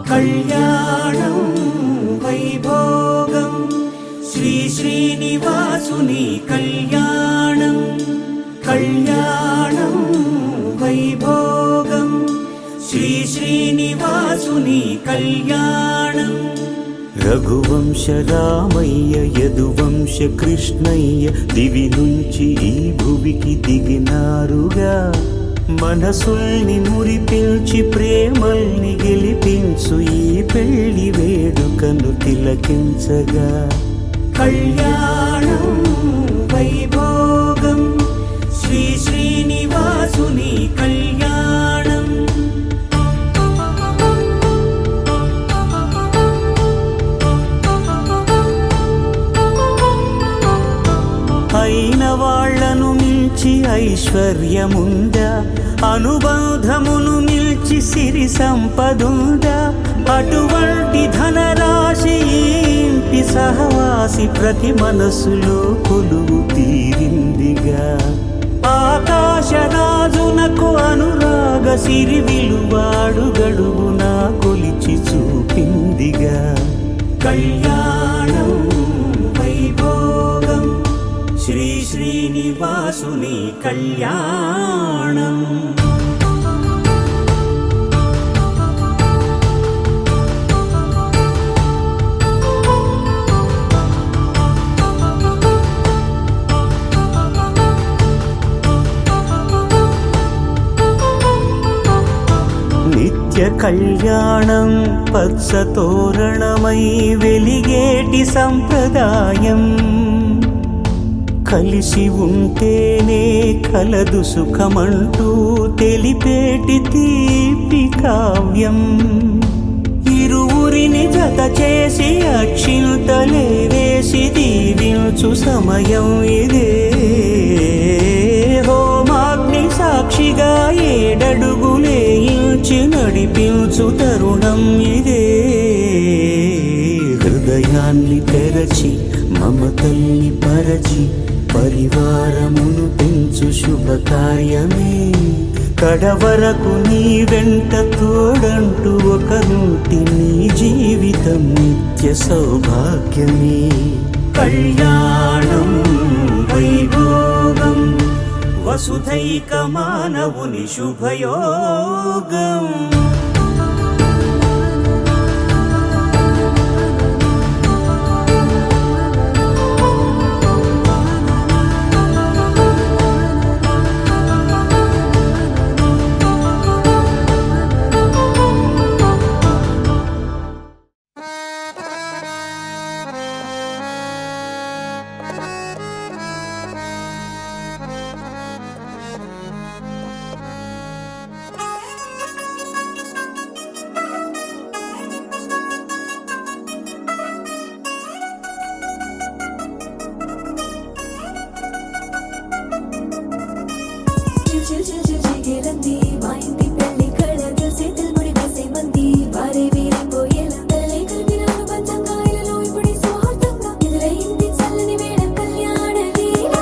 కళ్యాణం వైభోగం శ్రీ శ్రీనివాసుని కళ్యాణం. కళ్యాణం వైభోగం శ్రీ శ్రీనివాసుని కళ్యాణం. రఘువంశ రామయ్య యదువంశ కృష్ణయ్య దివి నుంచి ఈ భువికి దిగినారుగా. మనసుల్ని మురిపిల్చి ప్రేమల్ని గెలిపించు ఈ పెళ్లి వేడుకను తిలకించగా. కళ్యాణం ఐశ్వర్యముందా అనుబంధమును మిల్చి సిరి సంపదుందా అటువంటి ధనరాశి ఈ ఇంటి సహవాసి ప్రతి మనసులో కొలువు తీరిందిగా ఆకాశరాజునకు అనురాగ సిరి విలువాడు గడుగునా కొలిచి చూపిందిగా కళ్యాణం వైభోగం శ్రీ శ్రీనివాసుని కళ్యాణం నిత్య కళ్యాణం పచ్చ తోరణమై వెలిగేటి సంప్రదాయం కలిసి ఉంటేనే కలదు సుఖమంటూ తెలిపేటి తీపి కావ్యం ఇరువురిని జత చేసి అక్షింతలే వేసి దీవించు సమయం ఇదే హోమాగ్ని సాక్షిగా ఏడడుగులే ఇంచి నడిపించు తరుణం ఇదే హృదయాన్ని తెరచి మమతల్ని పరచి పరివారమును పెంచు శుభకార్యమే కడవరకు నీ వెంట తోడంటూ ఒకరుంటి నీ జీవితం నిత్య సౌభాగ్యమే కళ్యాణం వైభోగం వసుధైక మానవుని శుభయోగం చిగిరంది మా ఇంటి పెళ్లి కళగా చేతులు ముడి వేసే మంది వారే వీరిపోయేలా తల్లి కలిపిన పంచంగాయలలో ఇప్పుడు స్వార్థంగా ఎదురైంది చల్లని వేళ కళ్యాణ లీల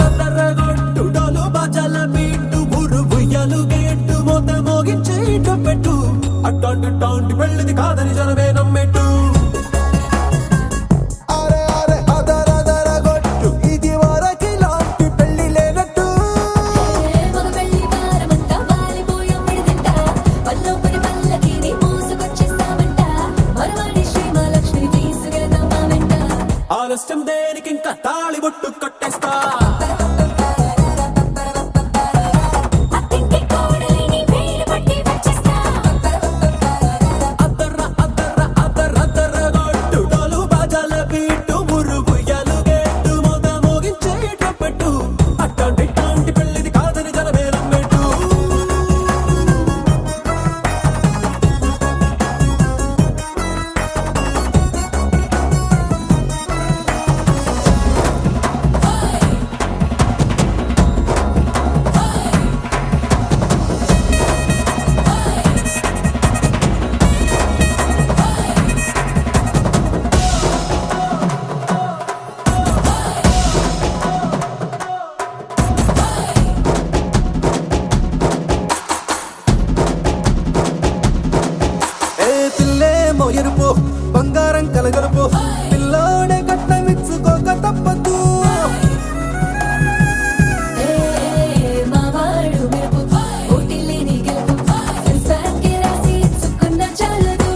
అద్దరద్దరగొట్టుడలు బజల బీటు బురుబుయ్యలు గేట్టు మొత మోగించేట పెట్టు అట్టాంటి టాంటి పెళ్ళిది కాదని జనమే నమ్మెట్టు అరే అరే అదరదరగొట్టు ఇది వరకి లాంటి పెళ్లి లేనట్టు మగ పెళ్లి వారమంతా వాలిపోయాం విడిదింట పల్లోపరి పల్లకిని మోసుకొచ్చేస్తామంట మరవాడి శ్రీమహాలక్ష్మిని తీసుకెళ్దాం మా వెంట ఆలస్యం దేనికి ఇంకా తాళి బొట్టు కట్టేస్తా అత్తింటి కోడలిని వేలు పట్టి వచ్చేస్తా అద్దరద్దరగొట్టుడలు బజల బీటు బురుబుయ్యలు గేట్టు మొత మోగించేట పెట్టు అట్టాంటి టాంటి పెళ్ళిది కాదని జనమే నమ్మెట్టు ఏ పిల్లేమో ఎరుపు బంగారం కలగరుపు పిల్లోడే కట్టమిచ్చుకోక తప్పదు మా వాడు మెరుపు ఓటిల్లేని గెలుపు సంసారంకే రాసి ఇచ్చుకున్న చాలదు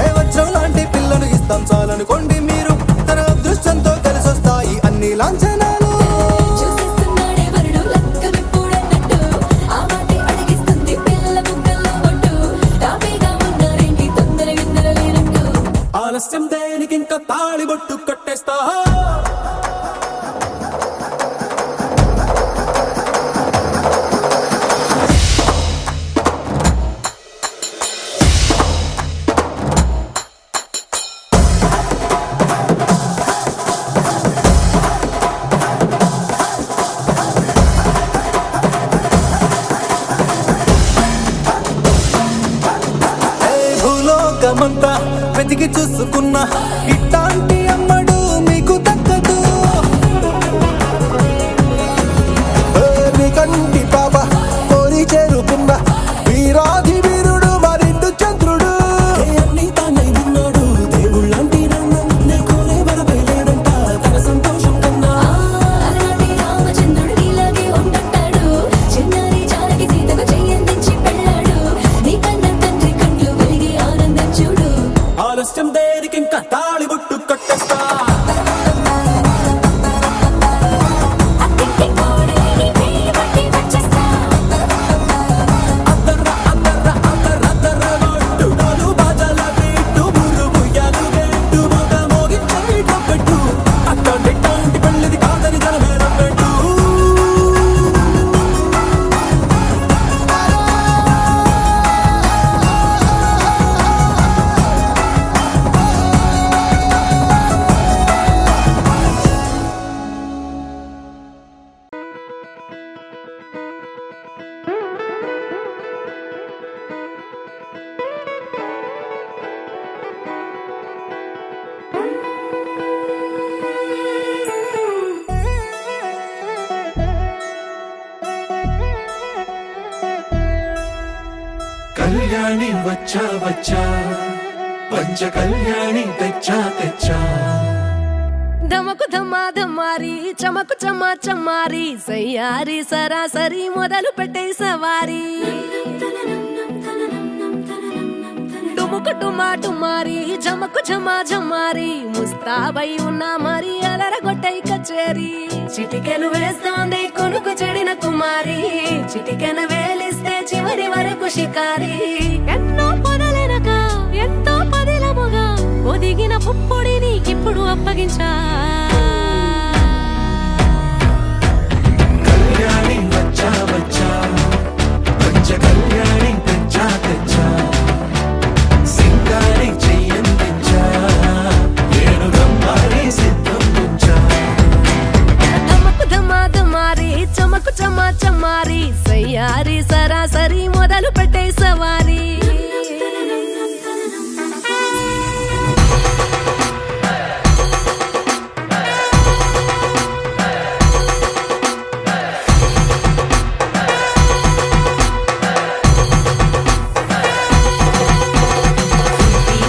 ఏ వజ్రం లాంటి పిల్లను ఇస్తాం చాలనుకోండి మీరు తన అదృష్టంతో కలిసొస్తాయి అన్ని లాంఛనాలు చూసేస్తున్నాడే వరుడు లక్కమిప్పుడన్నట్టు ఆ మాటే అడిగిస్తుంది పిల్ల బుగ్గల్లో ఒట్టు తాపీగా ఉన్నారేంటి తొందర విందర లేనట్టు ఆలస్యం దేనికి ఇంకా తాళి బొట్టు కట్టేస్తా చేసుకున్నా ఇట్లాంటి అమ్మడు మీకు దక్కదు నీ కంటి పాప కోరి చేరుకున్నా వీరాధి వీరుడు మరిండు చంద్రుడు అన్ని తానై ఉన్నాడు దేవుళ్ళంటి నన్ను నే కోరే వరమే లేదంట తన సంతోషం కన్నా అలాంటి రామచంద్రుడు నీలాగే ఉండంటాడు చిన్నారి జానకి సీతకు చెయ్యందించి పెళ్ళాడు నీ కన్న తండ్రి కంట్లు వెలిగి ఆనందం చూడు ఆలస్యం దేనికింకా తాళి బొట్టు కట్టేస్తా అత్తింటి కోడలిని పెళ్లి పట్టి వచ్చేస్తా అద్దర్ర అద్దర్ర అద్దర్ర అద్దర్ర గొట్టు డోలు బాజాల బీటు బుర్రు బుయ్యాలు గెట్టు మొగ మోగించే కొబ్బెట్టు అట్లాంటి పెళ్ళిది కాదని జనమేరం పెట్టు కళ్యాణి వచ్చా వచ్చా పంచ కళ్యాణి తెచ్చా తెచ్చా ధమకు ధమ్మా ధమ్మారి చమకు చమ్మా చమ్మారి సయ్యారి సరాసరి మొదలు పెట్టే సవారి టుముకు టుమా టుమారి జమకు ఝమా ఝమారి ముస్తాబై ఉన్నా మరి అలరగొట్టై కచేరి చిటికెను వేస్తోంది కొనుకు చెడిన కుమారి చిటికెను వేలిస్తే చివరి వరకు షికారి ఎన్నో పొదలెనక ఎంతో పదిలముగా ఒదిగిన పుప్పొడి నీకిప్పుడు అప్పగించా కళ్యాణి వచ్చా వచ్చా పంచ కళ్యాణి తెచ్చా తెచ్చా సింగారి చెయ్యందించా ఏడు గమ్మారి సిద్ధందించా ధమకు ధమా ధమారి చమకు చమా చమ్మారి సయ్యారి సరాసరి మొదలు పెట్టే సవారి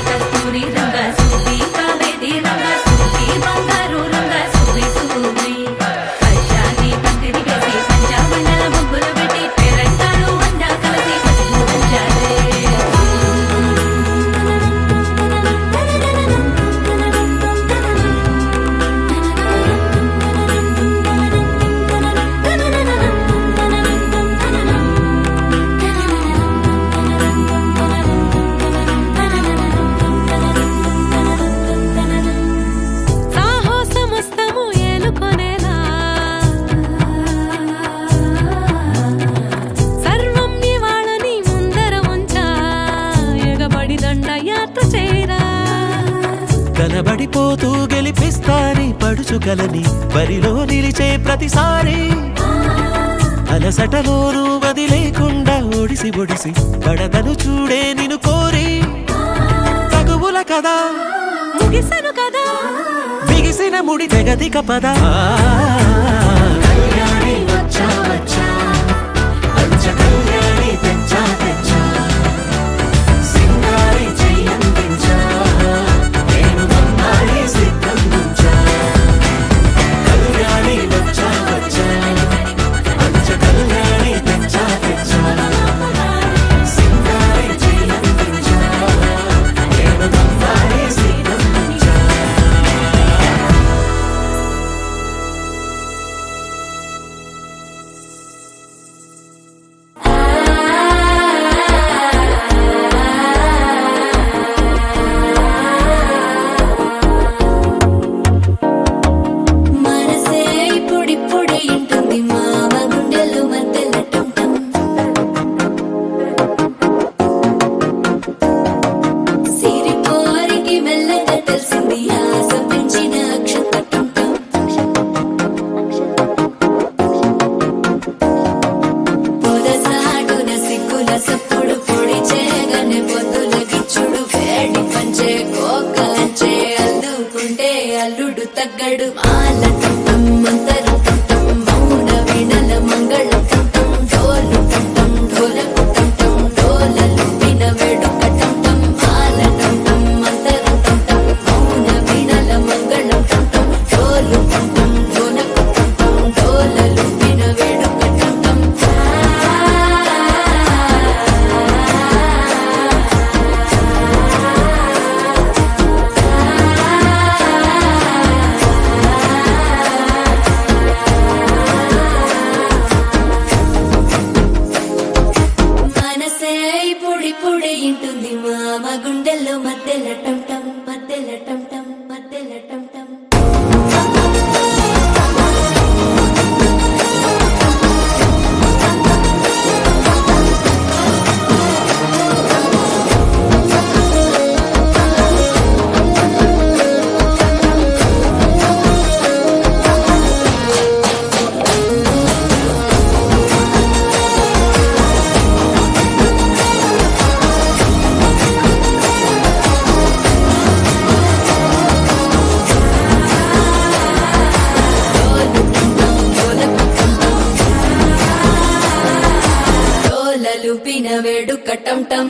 కస్తూరి రంగ సుబ్బి కావేరి రంగ సుబ్బి బంగారు రంగ సుబ్బి సుబ్బి పచ్చాని పందిరి వేసి పంచామండల ముగ్గులు పెట్టి పేరంటాలు వండా కలిసి పసుపు దంచాలే సాహసమస్తము ఏలుకొనేలా సర్వం ఇవాళని ముందర ఉంచా ఎగబడి దండయాత్ర చేరా కనబడిపోతూ గెలిపిస్తాని పడుచుగలని బరిలో నిలిచే ప్రతిసారి అలసటలోనూ వదిలేకుండా ఒడిసి ఒడిసి కడతను చూడే నిన్ను కోరి తగువుల కదా ముగిసను కదా బిగిసిన ముడి తెగదిక పద కళ్యాణి వచ్చా వచ్చా పంచ కళ్యాణి తెచ్చా తెచ్చా సింగారి చెయ్యందించా ఏడు గమ్మారి సిద్ధందించా కళ్యాణి వచ్చా వచ్చా పంచ కళ్యాణి తెచ్చా తెచ్చా సింగారి చెయ్యందించా ఏడు గమ్మారి సిద్ధందించా ఎప్పుడు తగ్గడు మాల టం మంతరు టం మౌన వీణల మంగళం టం డోలు టం ఢోలకు టం డోలలు విన వేడుక టం మాల టం మంతరు టం మౌన వీణల మంగళం టం డోలు టం ఢోలకు టం డోలలు విన వేడుక టం మనసే పొడి పొడి ఇంటుంది మామ గుండెల్లో మధ్యల టం టం మధ్యల టం టం మధ్యల టం టం డోలలు పిన వేడుక టం టం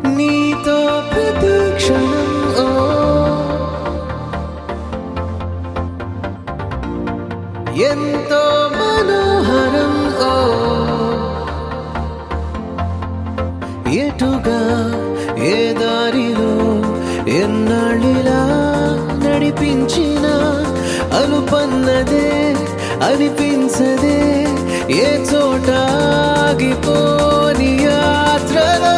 నీతో ప్రతి క్షణం ఓ ఎంతో మనోహరం ఓ ఎటుగా ఏ దారిలో ఎన్నాళ్ళిలా నడిపించిన అలుపన్నదే అనిపించదే ఏ చోట ఆగిపోని యాత్రలో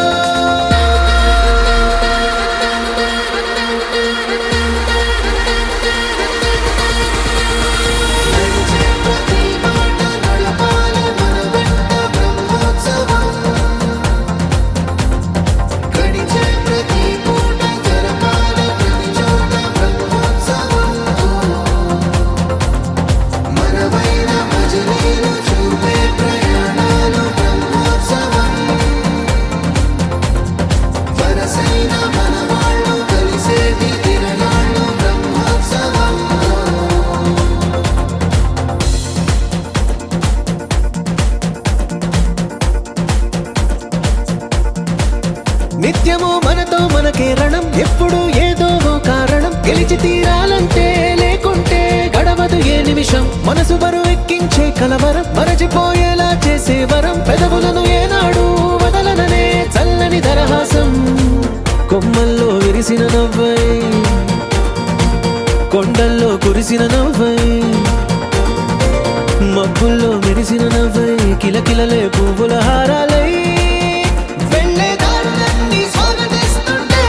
నిత్యము మనతో మనకే రణం ఎప్పుడు ఏదో ఓ కారణం గెలిచి తీరాలంటే లేకుంటే గడవదు ఏ నిమిషం మనసు బరువు ఎక్కించే కలవరం మరచిపోయేలా చేసే వరం పెదవులను ఏనాడు వదలననే చల్లని దరహాసం కొమ్మల్లో విరిసిన నవ్వై కొండల్లో కురిసిన నవ్వై మబ్బుల్లో మెరిసిన నవ్వై కిలకిలలే పువ్వుల హారాలై వెళ్ళే దారులన్నీ స్వాగతిస్తుంటే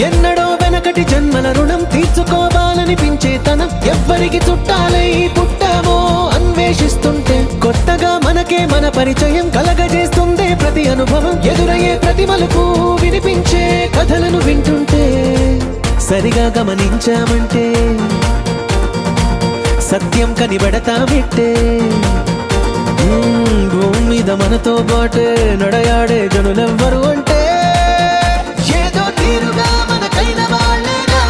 ఎన్నడో వెనకటి జన్మల రుణం తీర్చుకోవాలనిపించే తనం ఎవ్వరికి చుట్టాలై పుట్టామో అన్వేషిస్తుంటే కొత్తగా మనకే మన పరిచయం కలగజేస్తుందే ప్రతి అనుభవం ఎదురయ్యే ప్రతి మలుపు వినిపించే కథలను వింటుంటే సరిగా గమనించామంటే సత్యం కనిపెడతా బిట్టే భూమి మీద మనతో పాటే నడయాడే జనులెవ్వరు అంటే ఏదో తీరుగా మనకైన వాళ్ళేనా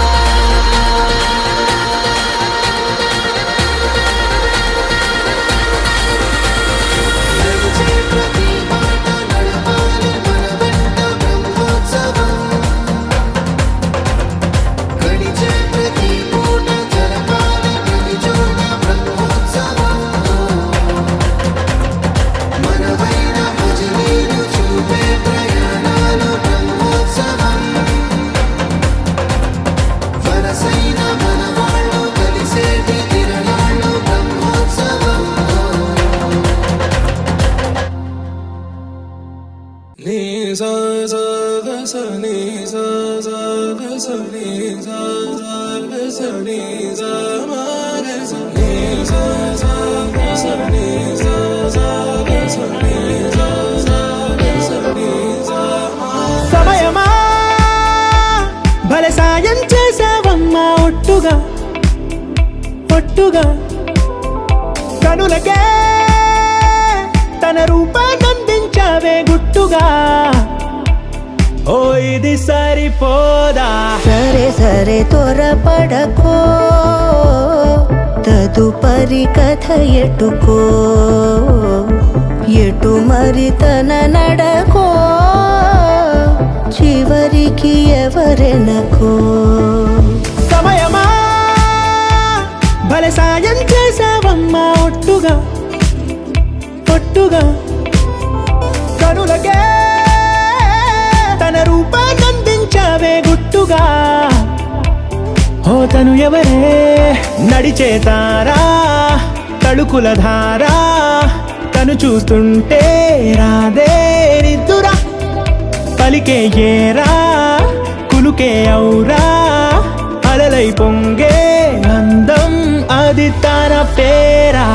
సమయమా భలే సాయం చేసావమ్మా ఒట్టుగా ఒట్టుగా కనులకే తన రూపాన్నందించావే గుట్టుగా ఓ ఇది సరిపోదా సరే సరే త్వరపడకో తదుపరి కథ ఎటుకో ఎటు మరి తన నడకో చివరికి ఎవరెనకో సమయమా భలే సాయం చేసావమ్మా ఒట్టుగా ఒట్టుగా కనులకే తన రూపాన్నందించావే గుట్టుగా ఓ తను ఎవరే నడిచే తారా తళుకుల ధారా తను చూస్తుంటే రాదే నిద్దురా పలికే ఏరా కులుకే ఔరా అలలై పొంగే అందం అది తన పేరా